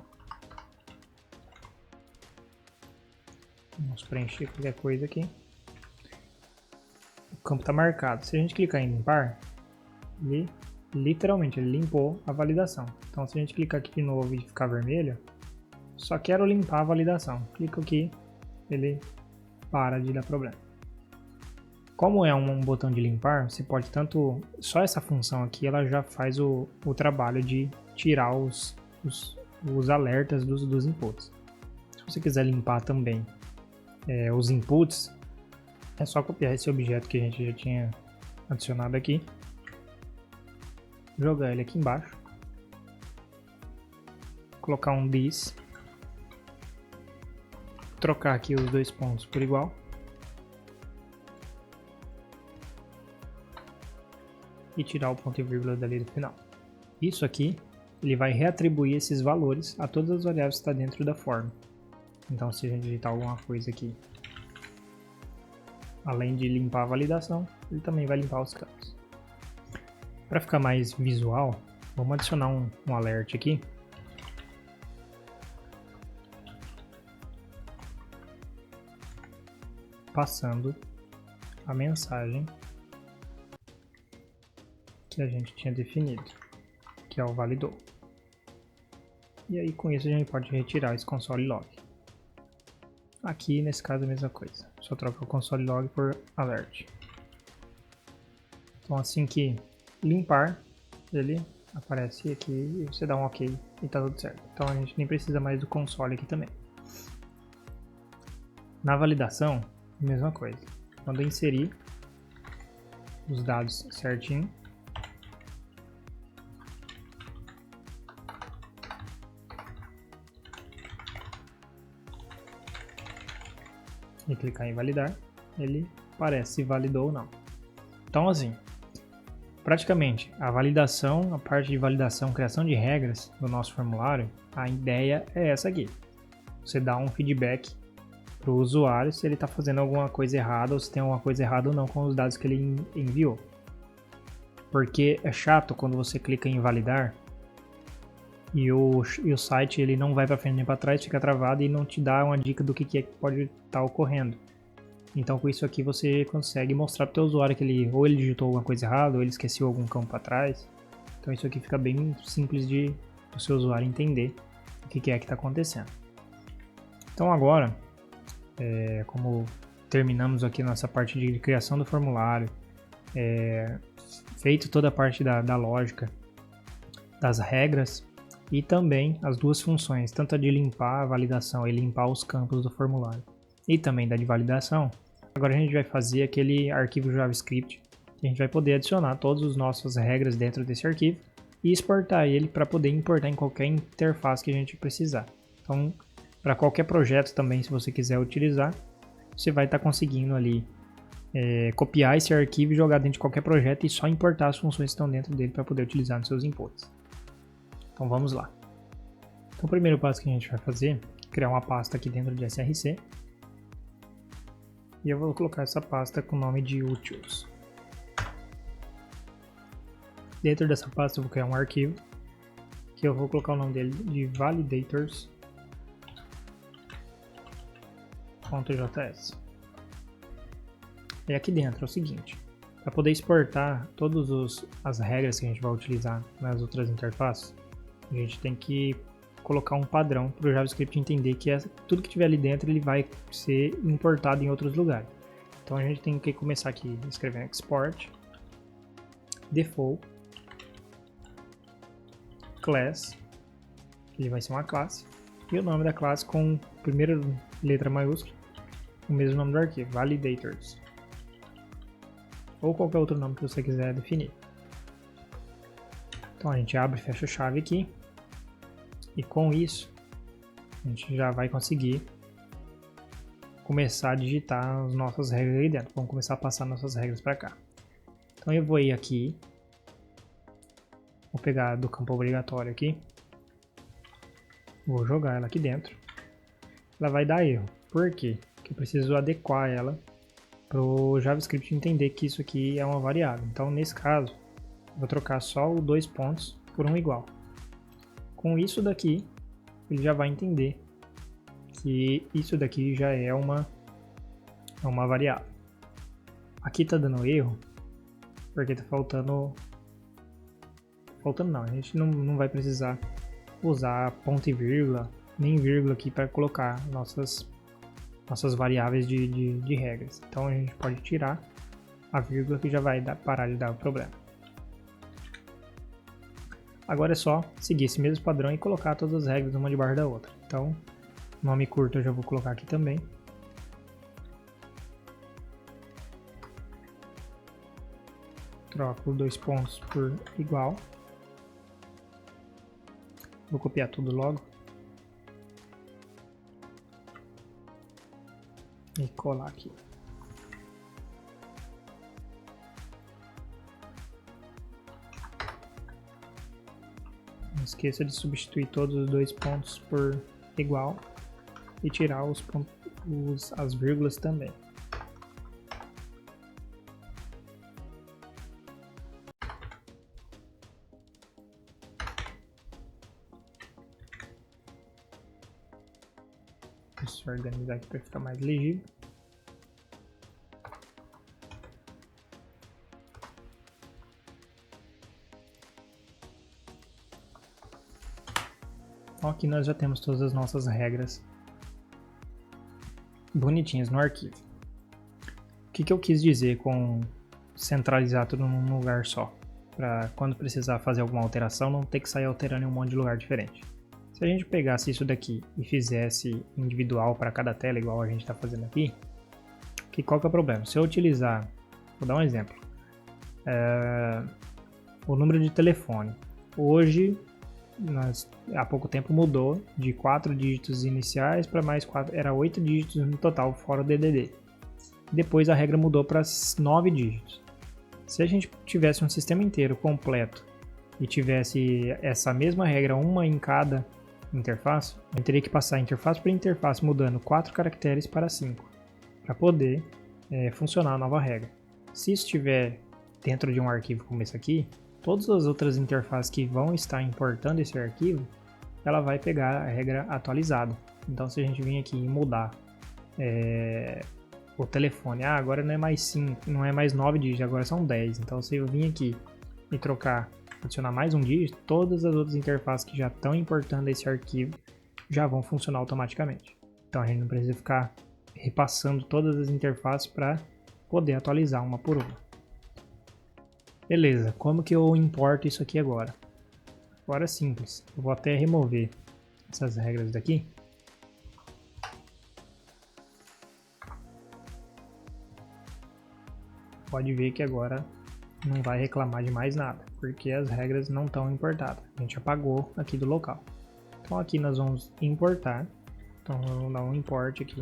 Vamos preencher qualquer coisa aqui. O campo está marcado. Se a gente clicar em limpar, ele literalmente ele limpou a validação. Então se a gente clicar aqui de novo e ficar vermelho, só quero limpar a validação. Clico aqui, ele para de dar problema. Como é um botão de limpar, você pode tanto... Só essa função aqui, ela já faz o trabalho de tirar os alertas dos inputs. Se você quiser limpar também os inputs, é só copiar esse objeto que a gente já tinha adicionado aqui, jogar ele aqui embaixo, colocar um this, trocar aqui os dois pontos por igual, e tirar o ponto e vírgula dali do final. Isso aqui, ele vai reatribuir esses valores a todas as variáveis que está dentro da forma. Então se a gente digitar alguma coisa aqui, além de limpar a validação, ele também vai limpar os campos. Para ficar mais visual, vamos adicionar um alert aqui. Passando a mensagem que a gente tinha definido, que é o validou. E aí com isso a gente pode retirar esse console log. Aqui nesse caso é a mesma coisa, só troca o console log por alert. Então assim que limpar, ele aparece aqui e você dá um ok e tá tudo certo. Então a gente nem precisa mais do console aqui também. Na validação, a mesma coisa. Quando eu inserir os dados certinho, e clicar em validar, ele aparece se validou ou não. Então assim, praticamente a validação, a parte de validação, criação de regras do nosso formulário, a ideia é essa aqui. Você dá um feedback para o usuário se ele está fazendo alguma coisa errada ou se tem alguma coisa errada ou não com os dados que ele enviou. Porque é chato quando você clica em validar e o site ele não vai para frente nem para trás, fica travado e não te dá uma dica do que é que pode estar ocorrendo. Então com isso aqui você consegue mostrar para o teu usuário que ele ou ele digitou alguma coisa errada ou ele esqueceu algum campo para trás. Então isso aqui fica bem simples de o seu usuário entender o que é que está acontecendo. Então agora, como terminamos aqui nossa parte de criação do formulário, feito toda a parte da lógica, das regras e também as duas funções, tanto a de limpar a validação e limpar os campos do formulário e também da de validação. Agora a gente vai fazer aquele arquivo JavaScript que a gente vai poder adicionar todas as nossas regras dentro desse arquivo e exportar ele para poder importar em qualquer interface que a gente precisar. Então, para qualquer projeto também, se você quiser utilizar, você vai estar conseguindo ali copiar esse arquivo e jogar dentro de qualquer projeto e só importar as funções que estão dentro dele para poder utilizar nos seus inputs. Então vamos lá. Então o primeiro passo que a gente vai fazer é criar uma pasta aqui dentro de SRC. E eu vou colocar essa pasta com o nome de utils. Dentro dessa pasta eu vou criar um arquivo que eu vou colocar o nome dele de validators.js. E aqui dentro é o seguinte, para poder exportar todas as regras que a gente vai utilizar nas outras interfaces, a gente tem que colocar um padrão para o JavaScript entender que tudo que tiver ali dentro ele vai ser importado em outros lugares. Então a gente tem que começar aqui escrevendo export default class, ele vai ser uma classe, e o nome da classe com primeira letra maiúscula, o mesmo nome do arquivo, validators, ou qualquer outro nome que você quiser definir. Então a gente abre e fecha a chave aqui, e com isso a gente já vai conseguir começar a digitar as nossas regras aí dentro. Vamos começar a passar nossas regras para cá. Então eu vou ir aqui, vou pegar do campo obrigatório aqui, vou jogar ela aqui dentro. Ela vai dar erro. Por quê? Porque eu preciso adequar ela para o JavaScript entender que isso aqui é uma variável. Então nesse caso, eu vou trocar só o 2 pontos por um igual. Com isso daqui, ele já vai entender que isso daqui já é uma variável. Aqui está dando erro, porque está faltando não, a gente não vai precisar usar ponto e vírgula, nem vírgula aqui para colocar nossas variáveis de regras. Então a gente pode tirar a vírgula que já vai parar de dar o problema. Agora é só seguir esse mesmo padrão e colocar todas as regras uma debaixo da outra. Então, nome curto eu já vou colocar aqui também. Troco 2 pontos por igual. Vou copiar tudo logo. E colar aqui. Não esqueça de substituir todos os 2 pontos por igual e tirar as vírgulas também. Deixa eu organizar aqui para ficar mais legível. Aqui nós já temos todas as nossas regras bonitinhas no arquivo. O que eu quis dizer com centralizar tudo num lugar só? Para quando precisar fazer alguma alteração, não ter que sair alterando em um monte de lugar diferente. Se a gente pegasse isso daqui e fizesse individual para cada tela, igual a gente está fazendo aqui, qual que é o problema? Se eu utilizar, vou dar um exemplo, o número de telefone. Hoje há pouco tempo mudou de 4 dígitos iniciais para mais 4, era 8 dígitos no total, fora o DDD. Depois a regra mudou para 9 dígitos. Se a gente tivesse um sistema inteiro completo e tivesse essa mesma regra, uma em cada interface, eu teria que passar interface por interface mudando 4 caracteres para 5, para poder funcionar a nova regra. Se estiver dentro de um arquivo como esse aqui, todas as outras interfaces que vão estar importando esse arquivo, ela vai pegar a regra atualizada. Então se a gente vir aqui e mudar o telefone, agora não é mais 5, não é mais 9 dígitos, agora são 10. Então se eu vir aqui e trocar, adicionar mais um dígito, todas as outras interfaces que já estão importando esse arquivo já vão funcionar automaticamente. Então a gente não precisa ficar repassando todas as interfaces para poder atualizar uma por uma. Beleza, como que eu importo isso aqui agora? Agora é simples, eu vou até remover essas regras daqui. Pode ver que agora não vai reclamar de mais nada, porque as regras não estão importadas. A gente apagou aqui do local. Então aqui nós vamos importar. Então vamos dar um import aqui.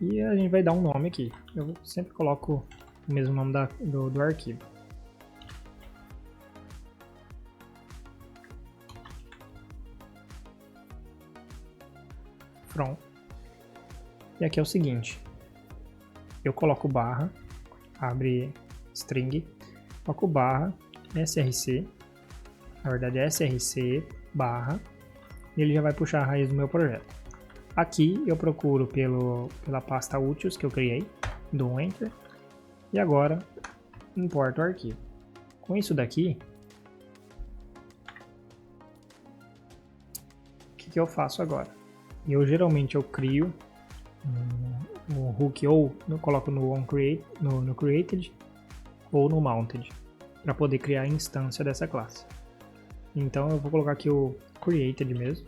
E a gente vai dar um nome aqui. Eu sempre coloco o mesmo nome do arquivo. From. E aqui é o seguinte. Eu coloco barra, abre string, coloco barra, src, na verdade é src, barra, e ele já vai puxar a raiz do meu projeto. Aqui eu procuro pela pasta úteis que eu criei, dou um enter, e agora importo o arquivo. Com isso daqui, o que eu faço agora? Geralmente eu crio um hook, ou eu coloco no created ou no mounted, para poder criar a instância dessa classe. Então eu vou colocar aqui o created mesmo.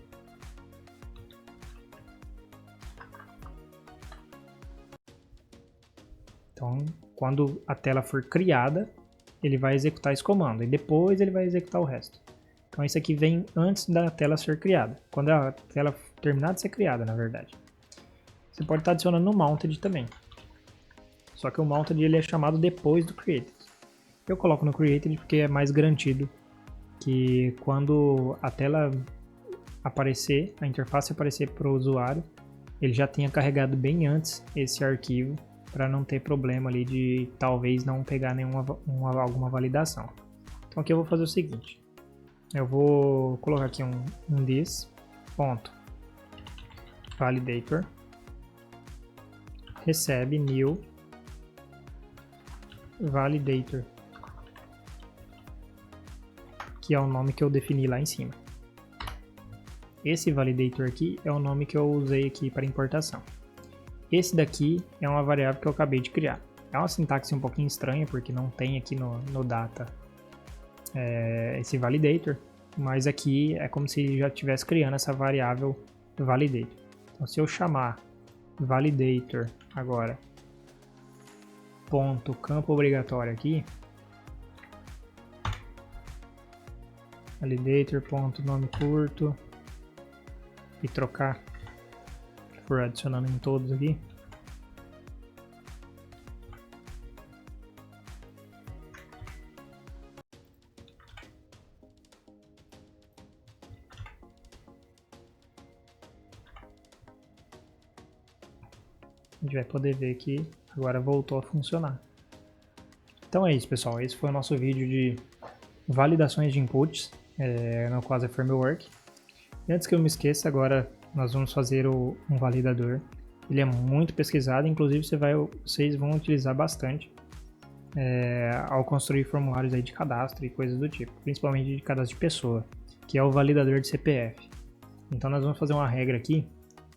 Então quando a tela for criada, ele vai executar esse comando e depois ele vai executar o resto. Então isso aqui vem antes da tela ser criada, quando a tela terminar de ser criada, na verdade. Você pode estar adicionando no mounted também. Só que o mounted ele é chamado depois do created. Eu coloco no created porque é mais garantido que quando a tela aparecer, a interface aparecer para o usuário, ele já tenha carregado bem antes esse arquivo para não ter problema ali de talvez não pegar alguma validação. Então aqui eu vou fazer o seguinte. Eu vou colocar aqui um this.validator recebe new validator, que é o nome que eu defini lá em cima. Esse validator aqui é o nome que eu usei aqui para importação. Esse daqui é uma variável que eu acabei de criar. É uma sintaxe um pouquinho estranha, porque não tem aqui no data esse validator, mas aqui é como se já estivesse criando essa variável validator. Então se eu chamar validator agora ponto campo obrigatório aqui, validator ponto nome curto, e trocar, for adicionando em todos aqui, a gente vai poder ver que agora voltou a funcionar. Então é isso, pessoal. Esse foi o nosso vídeo de validações de inputs no Quasi Framework. E antes que eu me esqueça, agora nós vamos fazer um validador. Ele é muito pesquisado, inclusive vocês vão utilizar bastante ao construir formulários aí de cadastro e coisas do tipo, principalmente de cadastro de pessoa, que é o validador de CPF. Então nós vamos fazer uma regra aqui,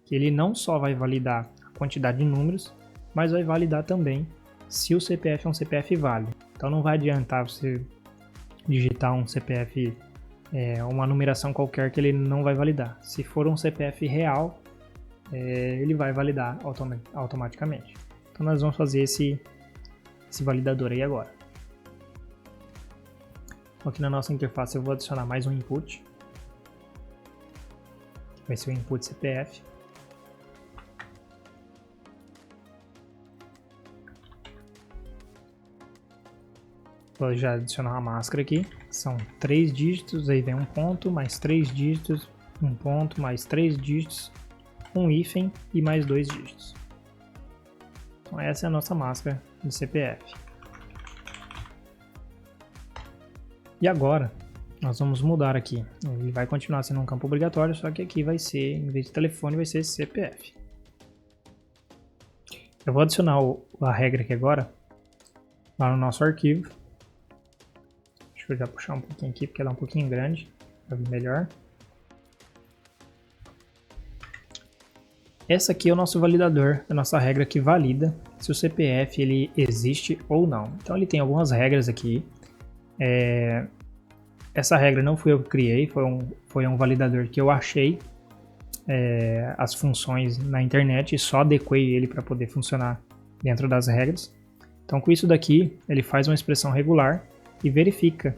que ele não só vai validar quantidade de números, mas vai validar também se o CPF é um CPF válido. Então não vai adiantar você digitar um CPF, uma numeração qualquer, que ele não vai validar. Se for um CPF real, ele vai validar automaticamente. Então nós vamos fazer esse validador aí agora. Então aqui na nossa interface eu vou adicionar mais um input. Vai ser o input CPF. Vou já adicionar uma máscara aqui. São 3 dígitos, aí vem um ponto, mais 3 dígitos, um ponto, mais 3 dígitos, um hífen e mais 2 dígitos. Então essa é a nossa máscara de CPF. E agora nós vamos mudar aqui. Ele vai continuar sendo um campo obrigatório, só que aqui vai ser, em vez de telefone, vai ser CPF. Eu vou adicionar a regra aqui agora, lá no nosso arquivo. Deixa eu já puxar um pouquinho aqui, porque ela é um pouquinho grande, para ver melhor. Essa aqui é o nosso validador, a nossa regra que valida se o CPF ele existe ou não. Então ele tem algumas regras aqui. Essa regra não fui eu que criei, foi um validador que eu achei as funções na internet e só adequei ele para poder funcionar dentro das regras. Então com isso daqui, ele faz uma expressão regular e verifica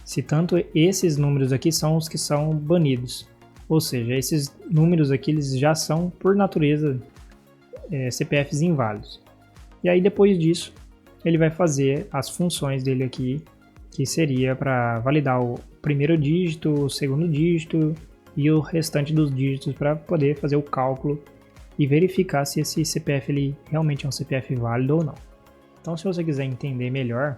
se tanto esses números aqui são os que são banidos. Ou seja, esses números aqui eles já são, por natureza, CPFs inválidos. E aí depois disso, ele vai fazer as funções dele aqui, que seria para validar o primeiro dígito, o segundo dígito e o restante dos dígitos para poder fazer o cálculo e verificar se esse CPF ele realmente é um CPF válido ou não. Então se você quiser entender melhor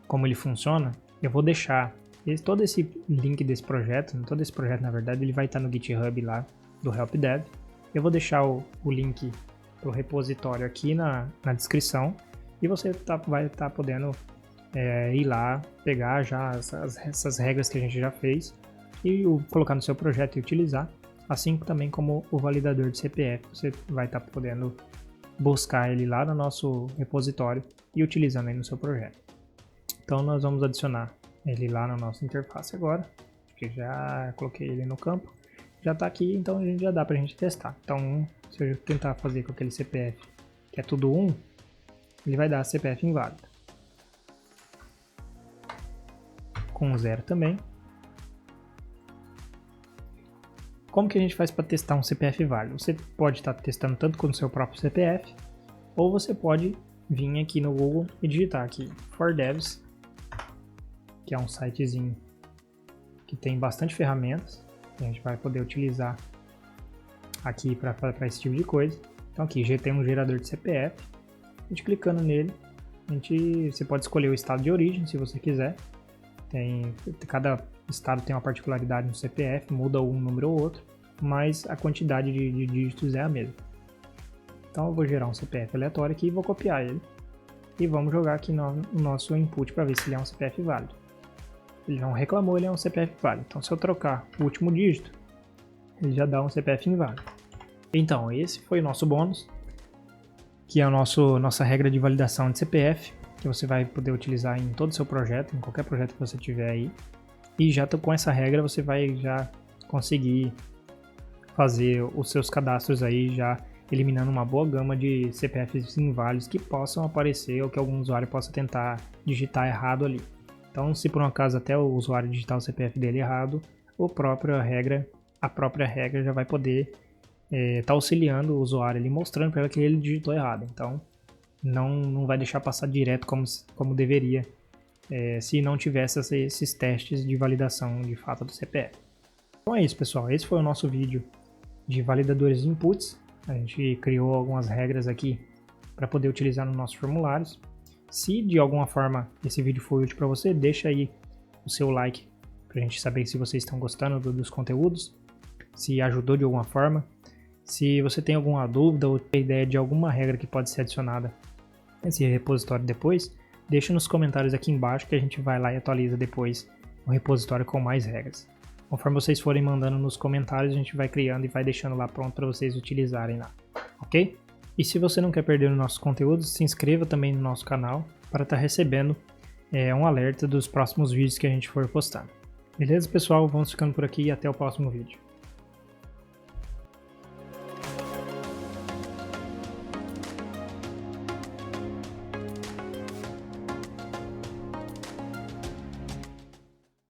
como ele funciona, eu vou deixar todo esse link desse projeto, todo esse projeto na verdade ele vai estar no GitHub lá do HelpDev. Eu vou deixar o link para o repositório aqui na descrição e você vai estar podendo ir lá, pegar já essas regras que a gente já fez e colocar no seu projeto e utilizar, assim também como o validador de CPF, você vai estar podendo buscar ele lá no nosso repositório e utilizando aí no seu projeto. Então nós vamos adicionar ele lá na nossa interface agora, que já coloquei ele no campo, já está aqui, então a gente já dá para a gente testar. Então se eu tentar fazer com aquele CPF que é tudo 1, ele vai dar CPF inválido. Com 0 também. Como que a gente faz para testar um CPF válido? Você pode estar testando tanto com o seu próprio CPF, ou você pode vir aqui no Google e digitar aqui ForDevs, que é um sitezinho que tem bastante ferramentas, que a gente vai poder utilizar aqui para esse tipo de coisa. Então aqui já tem um gerador de CPF, a gente clicando nele, você pode escolher o estado de origem se você quiser. Cada estado tem uma particularidade no CPF, muda um número ou outro, mas a quantidade de dígitos é a mesma. Então eu vou gerar um CPF aleatório aqui e vou copiar ele. E vamos jogar aqui no nosso input para ver se ele é um CPF válido. Ele não reclamou, ele é um CPF válido. Então se eu trocar o último dígito, ele já dá um CPF inválido. Então esse foi o nosso bônus, que é a nossa regra de validação de CPF, que você vai poder utilizar em todo o seu projeto, em qualquer projeto que você tiver aí. E já com essa regra você vai já conseguir fazer os seus cadastros aí, já eliminando uma boa gama de CPFs inválidos que possam aparecer ou que algum usuário possa tentar digitar errado ali. Então se por um acaso até o usuário digitar o CPF dele errado, a própria regra já vai poder estar auxiliando o usuário ali, mostrando para ele que ele digitou errado. Então não vai deixar passar direto como deveria, se não tivesse esses testes de validação de fato do CPF. Então é isso, pessoal, esse foi o nosso vídeo de validadores de inputs. A gente criou algumas regras aqui para poder utilizar nos nossos formulários. Se de alguma forma esse vídeo foi útil para você, deixa aí o seu like para a gente saber se vocês estão gostando dos conteúdos, se ajudou de alguma forma. Se você tem alguma dúvida ou tem ideia de alguma regra que pode ser adicionada nesse repositório depois, deixa nos comentários aqui embaixo que a gente vai lá e atualiza depois o repositório com mais regras. Conforme vocês forem mandando nos comentários, a gente vai criando e vai deixando lá pronto para vocês utilizarem lá, ok? E se você não quer perder os nossos conteúdos, se inscreva também no nosso canal para estar recebendo um alerta dos próximos vídeos que a gente for postando. Beleza, pessoal? Vamos ficando por aqui e até o próximo vídeo.